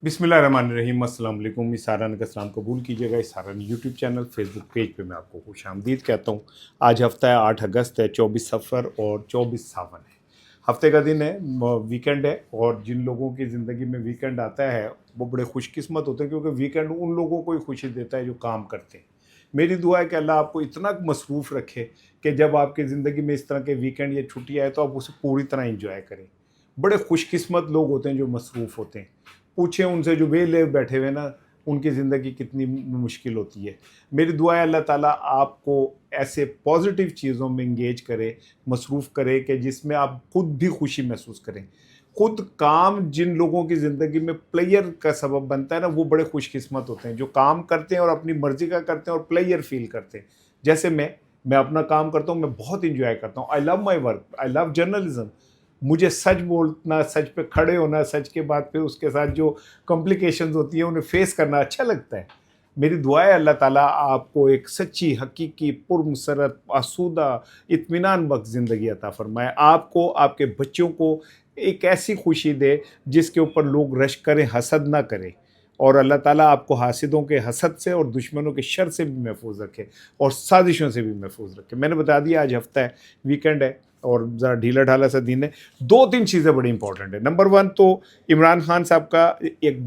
बिस्मिल्लाहिर्रहमानिर्रहीम अस्सलाम वालेकुम। इसारन का सलाम कबूल कीजिएगा। इसारन यूट्यूब चैनल फेसबुक पेज पे मैं आपको खुशामदीद कहता हूँ। आज हफ्ता है 8 अगस्त है, 24 सफ़र और 24 सावन है। हफ्ते का दिन है, वीकेंड है। और जिन लोगों की ज़िंदगी में वीकेंड आता है वो बड़े खुशकिस्मत होते हैं, क्योंकि वीकेंड उन लोगों को ही खुशी देता है जो काम करते हैं। मेरी दुआ है कि अल्लाह आपको इतना मसरूफ़ रखे कि जब आपकी ज़िंदगी में इस तरह के वीकेंड या छुट्टी आए तो आप उसे पूरी तरह इंजॉय करें। बड़े खुशकिस्मत लोग होते हैं जो मसरूफ़ होते हैं। पूछें उनसे जो वेले बैठे हुए ना, उनकी ज़िंदगी कितनी मुश्किल होती है। मेरी दुआ है अल्लाह ताला आपको ऐसे पॉजिटिव चीज़ों में इंगेज करे, मसरूफ़ करे कि जिसमें आप खुद भी खुशी महसूस करें। खुद काम जिन लोगों की ज़िंदगी में प्लेयर का सबब बनता है ना, वो बड़े खुशकिस्मत होते हैं जो काम करते हैं और अपनी मर्ज़ी का करते हैं और प्लेयर फ़ील करते हैं। जैसे मैं अपना काम करता हूँ, मैं बहुत एंजॉय करता हूँ। I love my work, I love journalism. मुझे सच बोलना, सच पे खड़े होना, सच के बाद फिर उसके साथ जो कॉम्प्लिकेशंस होती हैं उन्हें फेस करना अच्छा लगता है। मेरी दुआ है अल्लाह ताला आपको एक सच्ची, हकीकी, पुरमसरत, आसूदा, इत्मीनान बख्श ज़िंदगी अता फ़रमाए। आपको, आपके बच्चों को एक ऐसी खुशी दे जिसके ऊपर लोग रश करें, हसद ना करें। और अल्लाह ताला आपको हासिदों के हसद से और दुश्मनों के शर से भी महफूज रखे और साजिशों से भी महफूज रखे। मैंने बता दिया आज हफ्ता है, वीकेंड है और ज़रा ढीला ढाला सा दिन है। 2-3 चीज़ें बड़ी इंपॉर्टेंट है। नंबर 1 तो इमरान खान साहब का एक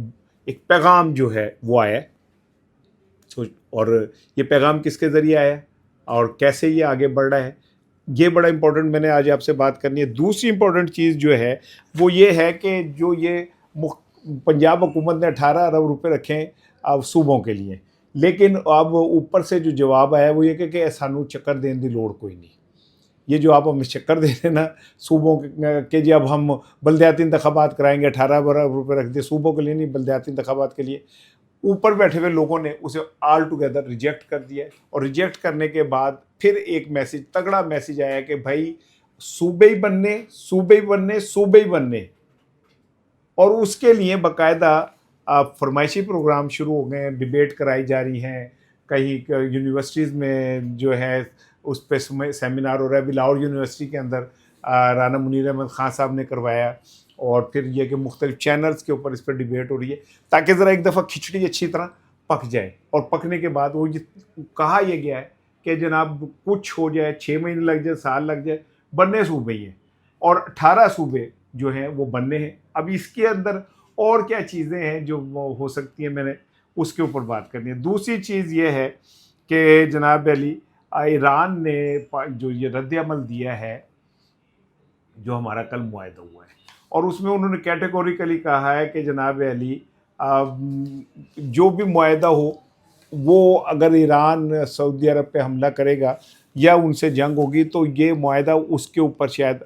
एक पैगाम जो है वो आया है। और ये पैगाम किसके ज़रिए आया है और कैसे ये आगे बढ़ रहा है, ये बड़ा इंपॉर्टेंट मैंने आज आपसे बात करनी है। दूसरी इंपॉर्टेंट चीज़ जो है वो ये है कि जो ये पंजाब हुकूमत ने 18 अरब रुपए रखे हैं अब सूबों के लिए, लेकिन अब ऊपर से जो जवाब आया वो ये कि सानू चक्कर देने की लोड़ कोई नहीं। ये जो आप हमें चक्कर दे रहे हैं ना सूबों के जी, अब हम बल्दियाती इंतखाबात कराएंगे, 18 अरब रुपये रख दिए सूबों के लिए, नहीं बल्दियाती इंतखाबात के लिए। ऊपर बैठे हुए लोगों ने उसे ऑल टुगेदर रिजेक्ट कर दिया है। और रिजेक्ट करने के बाद फिर एक मैसेज, तगड़ा मैसेज आया कि भाई सूबे ही बनने, सूबे ही बनने, सूबे ही बनने। और उसके लिए बाकायदा फरमाइशी प्रोग्राम शुरू हो गए हैं, डिबेट कराई जा रही हैं। कई यूनिवर्सिटीज़ में जो है उस पर सेमिनार हो रहा है। बिलावर यूनिवर्सिटी के अंदर राना मुनीर अहमद ख़ान साहब ने करवाया। और फिर यह कि मुख्तलिफ चैनल्स के ऊपर इस पर डिबेट हो रही है ताकि ज़रा एक दफ़ा खिचड़ी अच्छी तरह पक जाए। और पकने के बाद वो कहा यह गया है कि जनाब कुछ हो जाए, 6 महीने लग जाए, साल लग जाए, बनने सूबे ही हैं। और 18 सूबे जो हैं वो बनने हैं। अब इसके अंदर और क्या चीज़ें हैं जो हो सकती हैं, मैंने उसके ऊपर बात करनी है। दूसरी चीज़ ये है कि जनाब अली, ईरान ने जो ये रद्द-ए-अमल दिया है, जो हमारा कल मुआहदा हुआ है, और उसमें उन्होंने कैटेगोरिकली कहा है कि जनाब अली जो भी मुआहदा हो, वो अगर ईरान सऊदी अरब पे हमला करेगा या उनसे जंग होगी तो ये मुआहदा उसके ऊपर शायद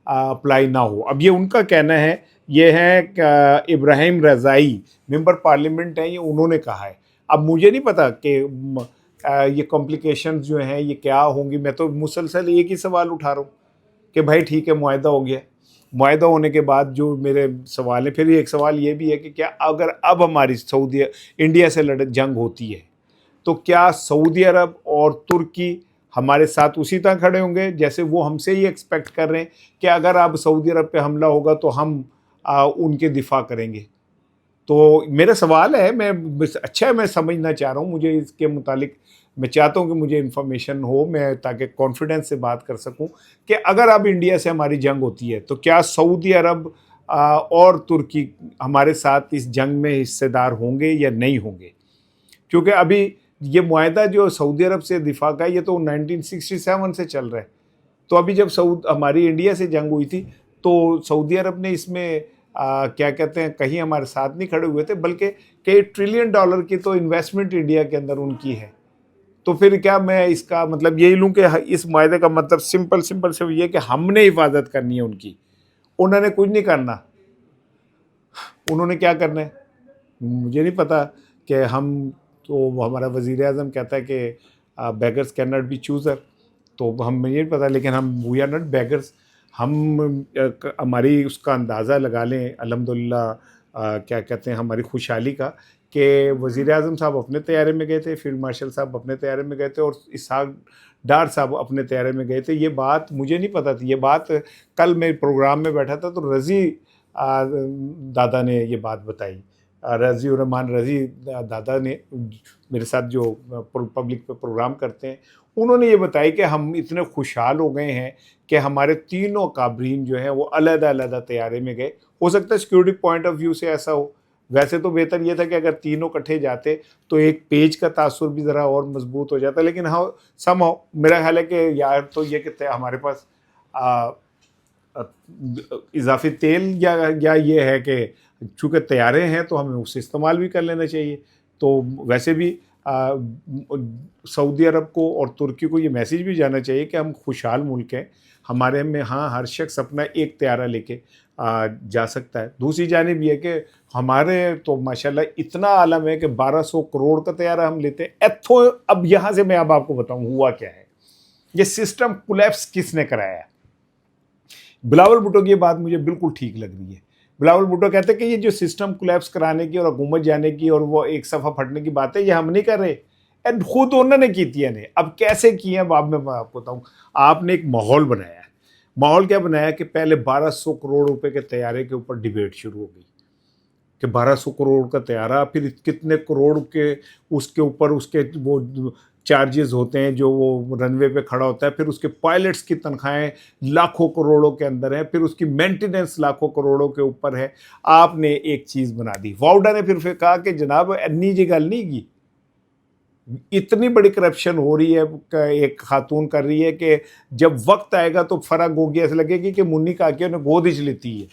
अप्लाई ना हो। अब ये उनका कहना है। ये है इब्राहिम रज़ाई मेंबर पार्लियामेंट हैं, ये उन्होंने कहा है। अब मुझे नहीं पता कि ये कॉम्प्लिकेशंस जो हैं ये क्या होंगी। मैं तो मुसलसल एक ही सवाल उठा रहा हूँ कि भाई ठीक है, मुआहदा हो गया। मुआहदा होने के बाद जो मेरे सवाल है, फिर एक सवाल ये भी है कि क्या अगर अब हमारी सऊदी इंडिया से जंग होती है तो क्या सऊदी अरब और तुर्की हमारे साथ उसी तरह खड़े होंगे जैसे वो हमसे ही एक्सपेक्ट कर रहे हैं कि अगर अब सऊदी अरब पे हमला होगा तो हम उनके दिफा करेंगे। तो मेरा सवाल है, मैं अच्छा है, मैं समझना चाह रहा हूँ, मुझे इसके मुतालिक मैं चाहता हूँ कि मुझे इन्फॉर्मेशन हो, मैं ताकि कॉन्फिडेंस से बात कर सकूँ कि अगर अब इंडिया से हमारी जंग होती है तो क्या सऊदी अरब और तुर्की हमारे साथ इस जंग में हिस्सेदार होंगे या नहीं होंगे। क्योंकि अभी ये मुआहदा जो सऊदी अरब से दिफा का है ये तो 1967 से चल रहा है। तो अभी जब हमारी इंडिया से जंग हुई थी तो सऊदी अरब ने इसमें क्या कहते हैं, कहीं हमारे साथ नहीं खड़े हुए थे, बल्कि कई ट्रिलियन डॉलर की तो इन्वेस्टमेंट इंडिया के अंदर उनकी है। तो फिर क्या मैं इसका मतलब यही लूँ कि इस मुआहदे का मतलब सिंपल सिर्फ ये कि हमने हिफाजत करनी है उनकी, उन्होंने कुछ नहीं करना। उन्होंने क्या करना है मुझे नहीं पता। कि हम तो हमारा वज़ीर आज़म कहता है कि beggars can not be chooser, तो हम मुझे नहीं पता, लेकिन हम वी आर नॉट बेगर्स। हम हमारी उसका अंदाज़ा लगा लें अल्हम्दुलिल्लाह, क्या कहते हैं, हमारी खुशहाली का कि वज़ीर आज़म साहब अपने तैयारे में गए थे, फील्ड मार्शल साहब अपने तैयारे में गए थे और इसहाक डार साहब अपने तैयारे में गए थे। ये बात मुझे नहीं पता थी। ये बात कल मैं प्रोग्राम में बैठा था तो रज़ी दादा ने ये बात बताई। रज़ी उर रहमान रज़ी दादा ने मेरे साथ जो पब्लिक पे प्रोग्राम करते हैं, उन्होंने ये बताया कि हम इतने खुशहाल हो गए हैं कि हमारे तीनों काबरीन जो हैं वो अलग-अलग तैयारे में गए। हो सकता है सिक्योरिटी पॉइंट ऑफ व्यू से ऐसा हो, वैसे तो बेहतर ये था कि अगर तीनों इकट्ठे जाते तो एक पेज का तासुर भी ज़रा और मजबूत हो जाता, लेकिन हाँ समहाउ मेरा ख्याल है कि यार तो ये कि हमारे पास इजाफी तेल या ये है कि चूँकि तैयारे हैं तो हमें उससे इस्तेमाल भी कर लेना चाहिए। तो वैसे भी सऊदी अरब को और तुर्की को ये मैसेज भी जाना चाहिए कि हम खुशहाल मुल्क हैं, हमारे में हाँ हर शख्स अपना एक तैयारा लेके जा सकता है। दूसरी जानिब ये कि हमारे तो माशाल्लाह इतना आलम है कि 1200 करोड़ का तैयारा हम लेते हैं। अब यहाँ से मैं अब आपको बताऊँ हुआ क्या है, ये सिस्टम कोलैप्स किसने कराया है। बिलावल भुट्टो की ये बात मुझे बिल्कुल ठीक लग रही है। बिलावल भुट्टो कहते हैं कि ये जो सिस्टम कोलैप्स कराने की और हुकूमत जाने की और वो एक सफ़ा फटने की बात है, ये हम नहीं कर रहे, एंड खुद उन्होंने की थी। ने अब कैसे किए हैं अब मैं आपको बताऊँ। आपने एक माहौल बनाया है। माहौल क्या बनाया कि पहले 1200 करोड़ रुपए के तैयारे के ऊपर डिबेट शुरू हो गई कि 1200 करोड़ का तैयारा, फिर कितने करोड़ के उसके ऊपर उसके वो चार्जेस होते हैं जो वो रनवे पे खड़ा होता है, फिर उसके पायलट्स की तनख्वाहें लाखों करोड़ों के अंदर हैं, फिर उसकी मेंटेनेंस लाखों करोड़ों के ऊपर है। आपने एक चीज़ बना दी। वाउडा ने फिर कहा कि जनाब अन्नी जी गल नहीं की, इतनी बड़ी करप्शन हो रही है, एक खातून कर रही है कि जब वक्त आएगा तो फर्क होगी, ऐसे लगेगी कि मुन्नी काके उन्हें गोद ही लेती है।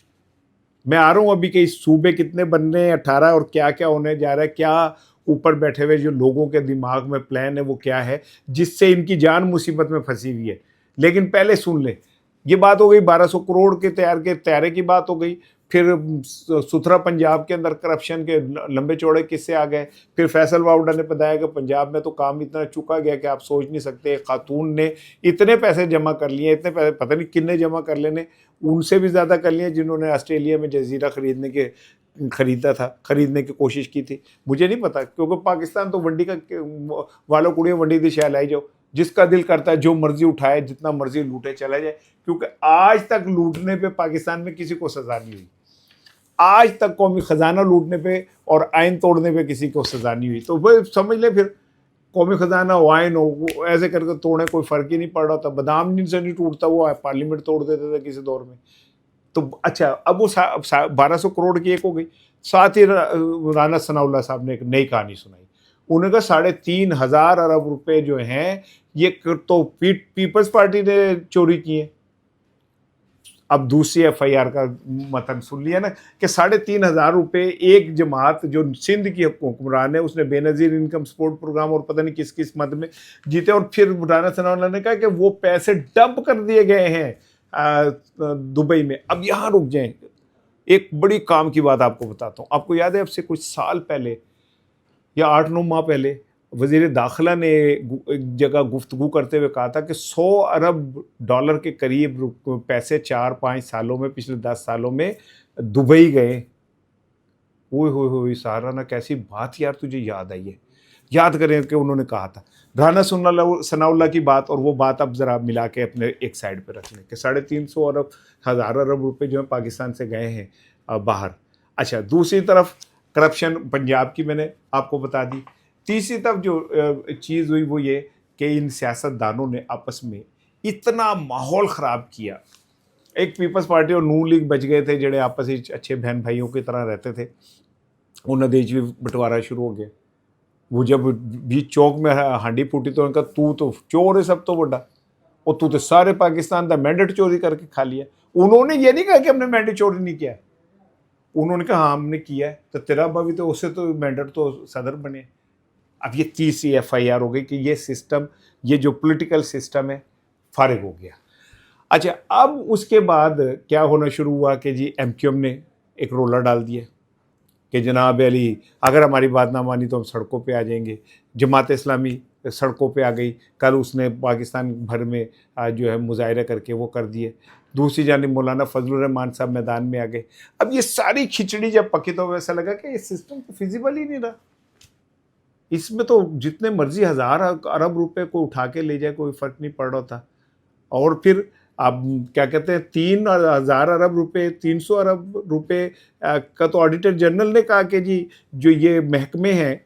मैं आ रहा हूँ अभी कि सूबे कितने बनने हैं 18 और क्या क्या होने जा रहा है, क्या ऊपर बैठे हुए जो लोगों के दिमाग में प्लान है वो क्या है जिससे इनकी जान मुसीबत में फंसी हुई है। लेकिन पहले सुन ले, ये बात हो गई 1200 करोड़ के तैयारे की बात हो गई। फिर सुथरा पंजाब के अंदर करप्शन के लंबे चौड़े किस्से आ गए। फिर फैसल वाउडा ने बताया कि पंजाब में तो काम इतना चुका गया कि आप सोच नहीं सकते। खातून ने इतने पैसे जमा कर लिए, इतने पैसे पता नहीं कितने जमा कर लेने, उनसे भी ज़्यादा कर लिए जिन्होंने ऑस्ट्रेलिया में जजीरा खरीदने की कोशिश की थी। मुझे नहीं पता, क्योंकि पाकिस्तान तो वंडी का वालों कुड़ियों वंडी दी शह लाई जाओ, जिसका दिल करता है जो मर्जी उठाए, जितना मर्जी लूटे चला जाए। क्योंकि आज तक लूटने पे पाकिस्तान में किसी को सजा नहीं हुई, आज तक कौमी खजाना लूटने पे और आइन तोड़ने पे किसी को सजा नहीं हुई। तो वह समझ ले, फिर कौमी खजाना हो आइन हो, ऐसे करके तोड़ने कोई फर्क ही नहीं पड़ रहा था। बादाम से नहीं टूटता, वो पार्लियामेंट तोड़ देते थे किसी दौर में। तो अच्छा, अब वो 1200 करोड़ की एक हो गई। साथ ही राना सनाउल्लाह साहब ने एक नई कहानी सुनाई। उन्होंने कहा 3,500 अरब रुपए जो हैं ये तो पीपल्स पार्टी ने चोरी किए। अब दूसरी एफआईआर का मतन सुन लिया ना कि 3,500 रुपए एक जमात जो सिंध की हुक्मरान है उसने बेनजीर इनकम सपोर्ट प्रोग्राम और पता नहीं किस किस मद में जीते। और फिर राना सनाउल्लाह ने कहा कि वो पैसे डंप कर दिए गए हैं दुबई में। अब यहाँ रुक जाएं, एक बड़ी काम की बात आपको बताता हूँ। आपको याद है अब से कुछ साल पहले या 8-9 माह पहले वज़ीर दाखिला ने एक जगह गुफ्तगू करते हुए कहा था कि 100 अरब डॉलर के करीब पैसे 4-5 सालों में, पिछले 10 सालों में दुबई गए। ओए होए सहाराना, कैसी बात यार तुझे याद आई है। याद करें कि उन्होंने कहा था राना सनाउल्लाह की बात, और वो बात अब ज़रा मिला के अपने एक साइड पे रख लें कि 350 अरब रुपए जो है पाकिस्तान से गए हैं बाहर। अच्छा, दूसरी तरफ करप्शन पंजाब की मैंने आपको बता दी। तीसरी तरफ जो चीज़ हुई वो ये कि इन सियासतदानों ने आपस में इतना माहौल ख़राब किया। एक पीपल्स पार्टी और नून लीग बच गए थे जेड़े आपस में अच्छे बहन भाइयों की तरह रहते थे, उन्होंने देश भी बंटवारा शुरू हो गया। वो जब बीच चौक में हांडी फूटी तो उनका तू तो चोर है सब तो बड़ा, और तू तो सारे पाकिस्तान का मैंडेट चोरी करके खा लिया। उन्होंने ये नहीं कहा कि हमने मैंडेट चोरी नहीं किया, उन्होंने कहा हाँ हमने किया है। तो तेरा अब्बा भी तो उससे तो मैंडेट तो सदर बने। अब ये तीसरी एफआईआर हो गई कि ये सिस्टम, ये जो पॉलिटिकल सिस्टम है फारिग हो गया। अच्छा, अब उसके बाद क्या होना शुरू हुआ कि जी एमक्यूएम ने एक रोला डाल दिया कि जनाब अली अगर हमारी बात ना मानी तो हम सड़कों पे आ जाएंगे। जमात इस्लामी सड़कों पे आ गई, कल उसने पाकिस्तान भर में जो है मुजाहरे करके वो कर दिए। दूसरी जानिब मौलाना फजलुर रहमान साहब मैदान में आ गए। अब ये सारी खिचड़ी जब पकी तो वैसा लगा कि ये सिस्टम तो फिजिबल ही नहीं रहा, इसमें तो जितने मर्जी 1,000 अरब रुपए को उठा के ले जाए कोई फ़र्क नहीं पड़ रहा था। और फिर अब क्या कहते हैं 3,000 अरब रुपए, 300 अरब रुपए का तो ऑडिटर जनरल ने कहा कि जी जो ये महकमे हैं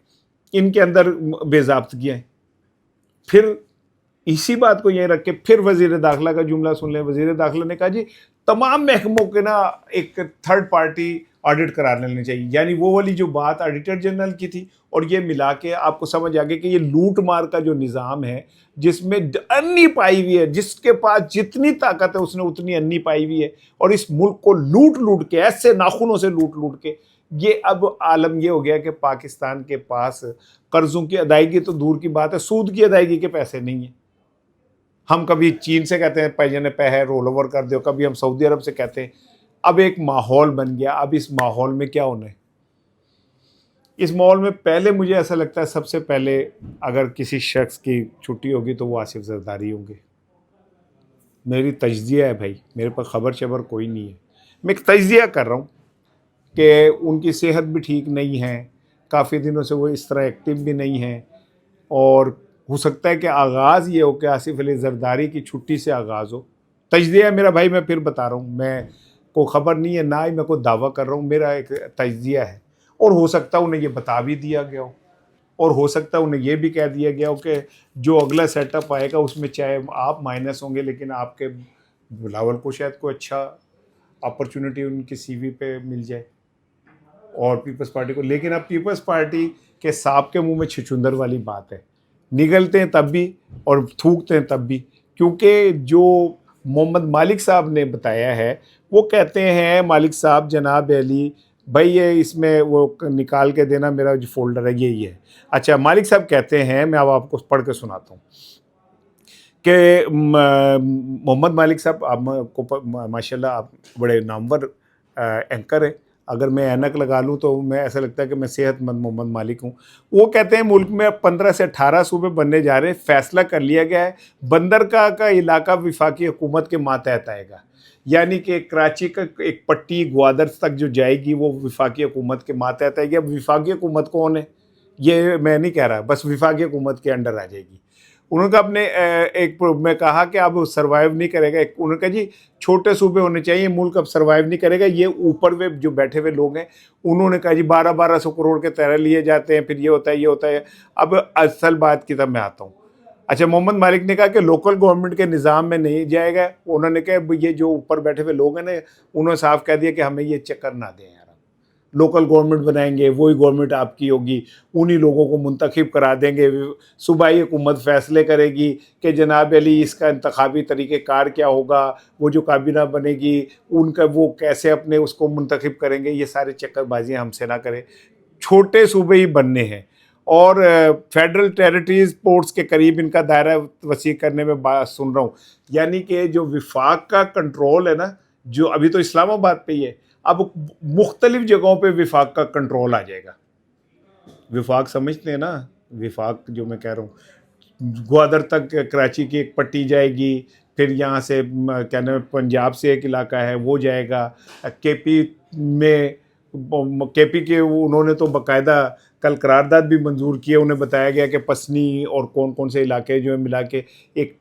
इनके अंदर बेजाब्तगियाँ हैं। फिर इसी बात को यहीं रख के फिर वजीर दाखिला का जुमला सुन लें। वजीर दाखिला ने कहा जी तमाम महकमों के ना एक थर्ड पार्टी ऑडिट करा लेनी चाहिए, यानी वो वाली जो बात ऑडिटर जनरल की थी और ये मिला के आपको समझ आ गया कि ये लूट मार का जो निज़ाम है जिसमें अन्नी पाई हुई है, जिसके पास जितनी ताकत है उसने उतनी अन्नी पाई हुई है और इस मुल्क को लूट लूट के ऐसे नाखूनों से लूट लूट के ये अब आलम ये हो गया कि पाकिस्तान के पास कर्जों की अदायगी तो दूर की बात है, सूद की अदायगी के पैसे नहीं है। हम कभी चीन से कहते हैं पैजने पे है रोल ओवर कर दो, कभी हम सऊदी अरब से कहते हैं। अब एक माहौल बन गया। अब इस माहौल में क्या होना है? इस माहौल में पहले मुझे ऐसा लगता है सबसे पहले अगर किसी शख्स की छुट्टी होगी तो वो आसिफ जरदारी होंगे। मेरी तज्जिया है भाई, मेरे पास खबर शबर कोई नहीं है, मैं एक तज्जिया कर रहा हूँ कि उनकी सेहत भी ठीक नहीं है, काफ़ी दिनों से वो इस तरह एक्टिव भी नहीं है और हो सकता है कि आगाज़ ये हो कि आसिफ अली जरदारी की छुट्टी से आगाज़ हो। तज्जिया है मेरा भाई, मैं फिर बता रहा हूँ, मैं को ख़बर नहीं है ना ही मैं कोई दावा कर रहा हूँ, मेरा एक तज्जिया है। और हो सकता है उन्हें ये बता भी दिया गया हो और हो सकता है उन्हें ये भी कह दिया गया हो कि जो अगला सेटअप आएगा उसमें चाहे आप माइनस होंगे लेकिन आपके बिलावल को शायद कोई अच्छा अपॉर्चुनिटी उनकी सीवी पे मिल जाए और पीपल्स पार्टी को। लेकिन अब पीपल्स पार्टी के सांप के मुंह में छुछुंदर वाली बात है, निगलते हैं तब भी और थूकते हैं तब भी, क्योंकि जो मोहम्मद मालिक साहब ने बताया है वो कहते हैं, मालिक साहब जनाब अली भाई ये इसमें वो निकाल के देना, मेरा जो फोल्डर है यही है। अच्छा, मालिक साहब कहते हैं, मैं अब आपको पढ़ के सुनाता हूँ कि मोहम्मद मालिक साहब आपको माशाल्लाह आप बड़े नामवर एंकर हैं, अगर मैं ऐनक लगा लूँ तो मैं ऐसा लगता है कि मैं सेहतमंद मोहम्मद मालिक हूँ। वो कहते हैं मुल्क में 15 से 18 सूबे बनने जा रहे हैं, फैसला कर लिया गया है, बंदरगाह का इलाका वफाकी हुकूमत के मातहत आएगा, यानी कि कराची का एक पट्टी ग्वादर तक जो जाएगी वो वफाकी हुकूमत के मातहत आएगी। अब वफाकी हुकूमत कौन है ये मैं नहीं कह रहा, बस वफाकी हुकूमत के अंडर आ जाएगी। उन्होंने कहा अपने एक में कहा कि अब सर्वाइव नहीं करेगा, उन्होंने कहा जी छोटे सूबे होने चाहिए, मुल्क अब सर्वाइव नहीं करेगा। ये ऊपर वे जो बैठे हुए लोग हैं उन्होंने कहा जी 1200 करोड़ के तरह लिए जाते हैं, फिर ये होता है ये होता है। अब असल बात की तब मैं आता हूँ। अच्छा, मोहम्मद मालिक ने कहा कि लोकल गवर्नमेंट के निज़ाम में नहीं जाएगा। उन्होंने कहा ये जो ऊपर बैठे हुए लोग हैं ना, उन्होंने साफ कह दिया कि हमें ये चक्कर ना दें यार, लोकल गवर्नमेंट बनाएंगे, वही गवर्नमेंट आपकी होगी, उन्हीं लोगों को मुंतखब करा देंगे, सूबाई हुकूमत फ़ैसले करेगी कि जनाब अली इसका इंतखाबी तरीक़ेकार क्या होगा, वो जो काबीना बनेगी उनका वो कैसे अपने उसको मुंतखब करेंगे। ये सारे चक्करबाजियाँ हमसे ना करें, छोटे सूबे ही बनने हैं और फेडरल टेरिटरीज पोर्ट्स के करीब इनका दायरा वसी करने में बात सुन रहा हूँ। यानी कि जो विफाक का कंट्रोल है ना, जो अभी तो इस्लामाबाद पे ही है, अब मुख्तलिफ जगहों पे विफाक का कंट्रोल आ जाएगा। विफाक समझते हैं ना, विफाक जो मैं कह रहा हूँ, ग्वादर तक कराची की एक पट्टी जाएगी, फिर यहाँ से क्या नाम पंजाब से एक इलाका है वो जाएगा, केपी में केपी के उन्होंने तो बाकायदा कल करारदाद भी मंजूर किए। उन्हें बताया गया कि पसनी और कौन कौन से इलाके जो है मिला के एक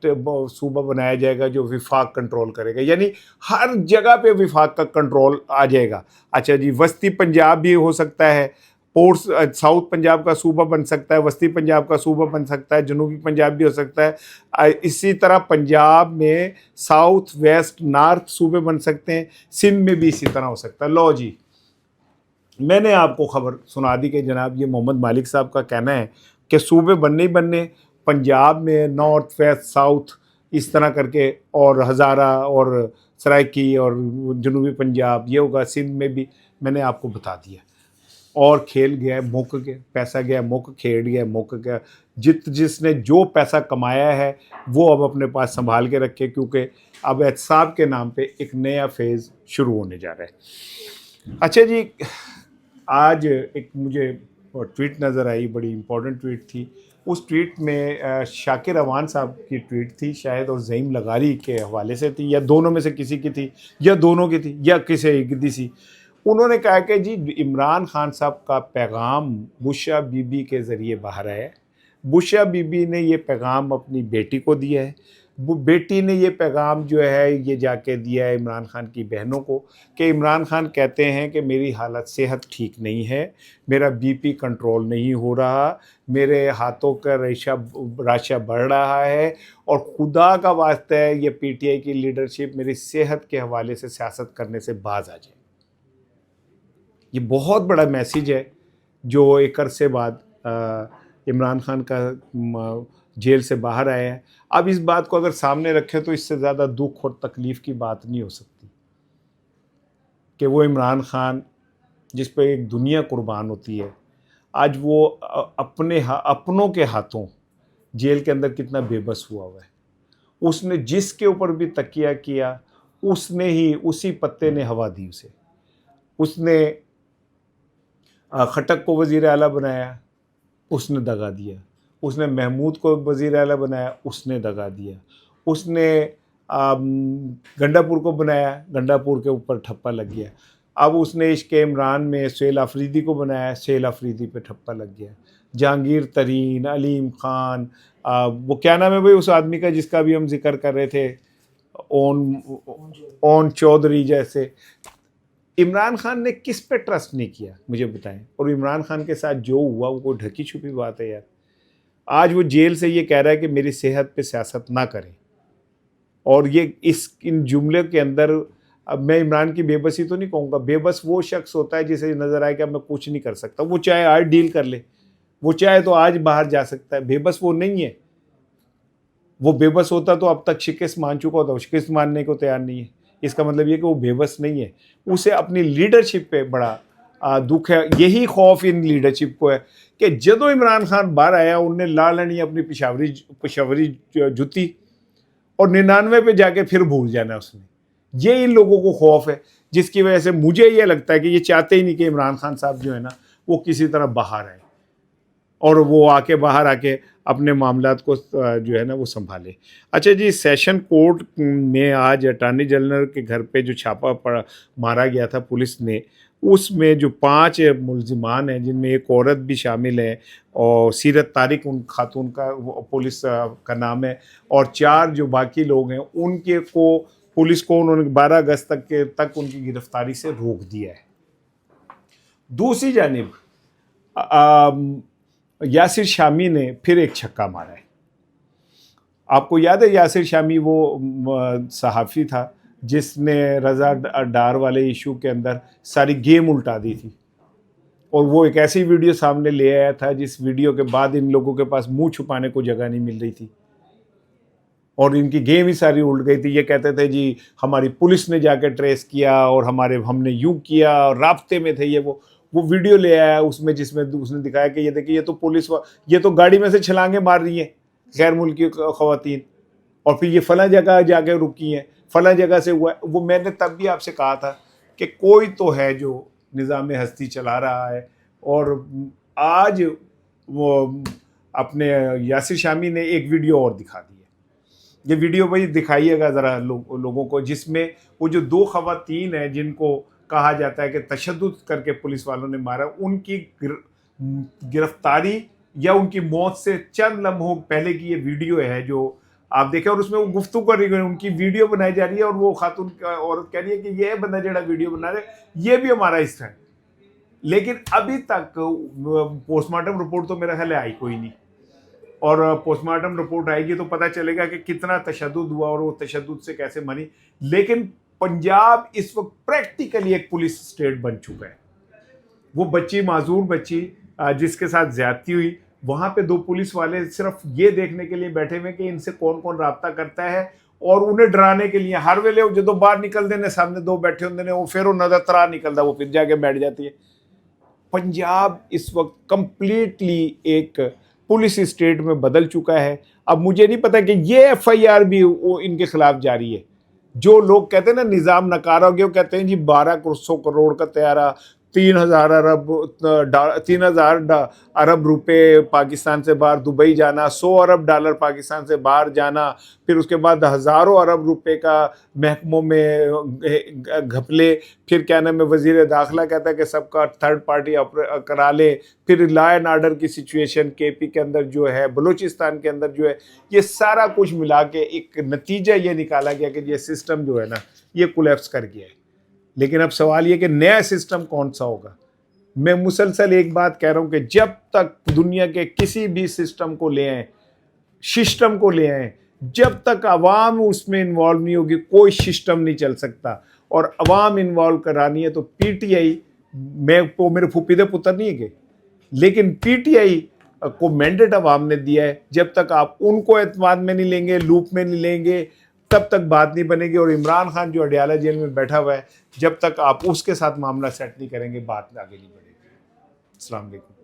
सूबा बनाया जाएगा जो विफाक कंट्रोल करेगा, यानी हर जगह पे विफाक का कंट्रोल आ जाएगा। अच्छा जी, वस्ती पंजाब भी हो सकता है, पोर्ट्स साउथ पंजाब का सूबा बन सकता है, वस्ती पंजाब का सूबा बन सकता है, जनूबी पंजाब भी हो सकता है। इसी तरह पंजाब में साउथ वेस्ट नॉर्थ सूबे बन सकते हैं, सिंध में भी इसी तरह हो सकता है। लो जी, मैंने आपको खबर सुना दी कि जनाब ये मोहम्मद मालिक साहब का कहना है कि सूबे बनने ही बनने, पंजाब में नॉर्थ वेस्ट साउथ इस तरह करके, और हज़ारा और सराइकी और जनूबी पंजाब ये होगा, सिंध में भी मैंने आपको बता दिया। और खेल गया मुक गया, पैसा गया मुक, खेल गया मुक गया। जिसने जो पैसा कमाया है वो अब अपने पास संभाल के रखे, क्योंकि अब एहतसाब के नाम पे एक नया फेज़ शुरू होने जा रहा है। अच्छा जी, आज एक मुझे ट्वीट नज़र आई, बड़ी इम्पोर्टेंट ट्वीट थी। उस ट्वीट में शाकिर अवान साहब की ट्वीट थी शायद, और ज़ईम लगारी के हवाले से थी, या दोनों में से किसी की थी, या दोनों की थी, या किसी एक दी सी। उन्होंने कहा कि जी इमरान खान साहब का पैगाम बुशरा बीबी के ज़रिए बाहर आया है। बुशरा बीबी ने ये पैगाम अपनी बेटी को दिया है। वो बेटी ने ये पैगाम जो है ये जाके दिया है इमरान खान की बहनों को कि इमरान खान कहते हैं कि मेरी हालत सेहत ठीक नहीं है, मेरा बीपी कंट्रोल नहीं हो रहा, मेरे हाथों का रेशा बढ़ रहा है, और खुदा का वास्ता है ये पीटीआई की लीडरशिप मेरी सेहत के हवाले से सियासत करने से बाज आ जाए। ये बहुत बड़ा मैसेज है जो एक अरसे बाद इमरान खान का जेल से बाहर आया है। अब इस बात को अगर सामने रखें तो इससे ज़्यादा दुख और तकलीफ़ की बात नहीं हो सकती कि वो इमरान खान जिस पर एक दुनिया कुर्बान होती है, आज वो अपनों के हाथों जेल के अंदर कितना बेबस हुआ है। उसने जिसके ऊपर भी तकिया किया उसने ही उसी पत्ते ने हवा दी उसे। उसने खट्टक को वज़ीर आला बनाया, उसने दगा दिया। उसने महमूद को वज़ीर आला बनाया, उसने दगा दिया। उसने गंडापुर को बनाया, गंडापुर के ऊपर ठप्पा लग गया। अब उसने इश्क़ इमरान में सुहेल आफरीदी को बनाया, सुहेल आफरीदी पे ठप्पा लग गया। जहांगीर तरीन, अलीम खान, वो क्या नाम है भाई उस आदमी का जिसका भी हम जिक्र कर रहे थे, ओन चौधरी जैसे। इमरान खान ने किस पे ट्रस्ट नहीं किया मुझे बताएं। और इमरान खान के साथ जो हुआ वो कोई ढकी छुपी बात है यार। आज वो जेल से ये कह रहा है कि मेरी सेहत पे सियासत ना करें, और ये इन जुमले के अंदर अब मैं इमरान की बेबसी तो नहीं कहूँगा। बेबस वो शख्स होता है जिसे नज़र आए कि अब मैं कुछ नहीं कर सकता। वो चाहे आज डील कर ले, वो चाहे तो आज बाहर जा सकता है। बेबस वो नहीं है। वो बेबस होता तो अब तक शिकस्त मान चुका होता। शिकस्त मानने को तैयार नहीं है, इसका मतलब ये कि वो बेबस नहीं है। उसे अपनी लीडरशिप पे बड़ा दुख है। यही खौफ इन लीडरशिप को है कि जदों इमरान खान बाहर आया उनने ला लेनी अपनी पेशावरी जुती और 99 पे जाके फिर भूल जाना उसने। ये इन लोगों को खौफ है, जिसकी वजह से मुझे ये लगता है कि ये चाहते ही नहीं कि इमरान खान साहब जो है ना वो किसी तरह बाहर आए और वो बाहर आके अपने मामलात को जो है ना वो संभाले। अच्छा जी, सेशन कोर्ट में आज अटॉर्नी जनरल के घर पे जो छापा मारा गया था पुलिस ने, उसमें जो 5 मुल्जिमान हैं जिनमें एक औरत भी शामिल है और सीरत तारिक उन खातून का पुलिस का नाम है, और 4 जो बाकी लोग हैं उनके को पुलिस को उन्होंने 12 अगस्त तक उनकी गिरफ्तारी से रोक दिया है। दूसरी जानिब यासिर शामी ने फिर एक छक्का मारा है। आपको याद है यासिर शामी वो सहाफ़ी था जिसने रज़ा डार वाले इशू के अंदर सारी गेम उल्टा दी थी, और वो एक ऐसी वीडियो सामने ले आया था जिस वीडियो के बाद इन लोगों के पास मुंह छुपाने को जगह नहीं मिल रही थी और इनकी गेम ही सारी उल्ट गई थी। ये कहते थे जी हमारी पुलिस ने जाकर ट्रेस किया और हमने यूं किया और राब्ते में थे। ये वो वीडियो ले आया उसमें जिसमें उसने दिखाया कि ये देखिए ये तो पुलिस ये तो गाड़ी में से छलांगे मार रही है गैर मुल्की ख़वातीन, और फिर ये फला जगह जाके रुकी हैं, फला जगह से हुआ। वो मैंने तब भी आपसे कहा था कि कोई तो है जो निज़ाम हस्ती चला रहा है, और आज वो अपने यासिर शामी ने एक वीडियो और दिखा दी है। ये वीडियो भाई दिखाइएगा ज़रा लोगों को, जिसमें वो जो 2 ख़वातीन हैं जिनको कहा जाता है कि तशद्दुद करके पुलिस वालों ने मारा, उनकी गिरफ्तारी या उनकी मौत से चंद लम्हों पहले की ये वीडियो है जो आप देखें, और उसमें वो गुफ्तगू कर रही है, उनकी वीडियो बनाई जा रही है और वो खातून औरत कह रही है कि ये बंदा जड़ा वीडियो बना रहे ये भी हमारा हिस्सा है। लेकिन अभी तक पोस्टमार्टम रिपोर्ट तो मेरा ख्याल आई कोई नहीं, और पोस्टमार्टम रिपोर्ट आएगी तो पता चलेगा कि कितना तशद्दुद हुआ और वो तशद्दुद से कैसे मनी। लेकिन पंजाब इस वक्त प्रैक्टिकली एक पुलिस स्टेट बन चुका है। वो बच्ची माजूर बच्ची जिसके साथ ज्यादती हुई, वहाँ पे 2 पुलिस वाले सिर्फ ये देखने के लिए बैठे हुए कि इनसे कौन कौन राब्ता करता है, और उन्हें डराने के लिए हर वेले जो बाहर निकलते ने सामने 2 बैठे होंगे ने, वो फिर नजर तरा निकलता, वो फिर जाके बैठ जाती है। पंजाब इस वक्त कंप्लीटली एक पुलिस स्टेट में बदल चुका है। अब मुझे नहीं पता कि ये FIR भी वो इनके खिलाफ जारी है। जो लोग कहते हैं ना निज़ाम नकारा हो गया, वो कहते हैं जी 1200 करोड़ का तैयारा, 3,000 अरब रुपए पाकिस्तान से बाहर दुबई जाना, 100 अरब डॉलर पाकिस्तान से बाहर जाना, फिर उसके बाद हज़ारों अरब रुपए का महकमों में घपले, फिर क्या नाम है वज़ीर दाखिला कहता है कि सबका थर्ड पार्टी करा ले, फिर लॉ एंड ऑर्डर की सिचुएशन केपी के अंदर जो है, बलूचिस्तान के अंदर जो है, ये सारा कुछ मिला के एक नतीजा ये निकाला गया कि ये सिस्टम जो है ना ये कोलैप्स कर गया है। लेकिन अब सवाल ये कि नया सिस्टम कौन सा होगा। मैं मुसलसल एक बात कह रहा हूँ कि जब तक दुनिया के किसी भी सिस्टम को ले आए, जब तक अवाम उसमें इन्वॉल्व नहीं होगी कोई सिस्टम नहीं चल सकता। और अवाम इन्वॉल्व करानी है तो पीटीआई, मेरे फूफी दे पुत्र नहीं है के, लेकिन पीटीआई को मैंडेट अवाम ने दिया है। जब तक आप उनको एतमाद में नहीं लेंगे, लूप में नहीं लेंगे, तब तक बात नहीं बनेगी। और इमरान खान जो अडयाला जेल में बैठा हुआ है, जब तक आप उसके साथ मामला सेट नहीं करेंगे, बात आगे नहीं बढ़ेगी। अस्सलाम वालेकुम।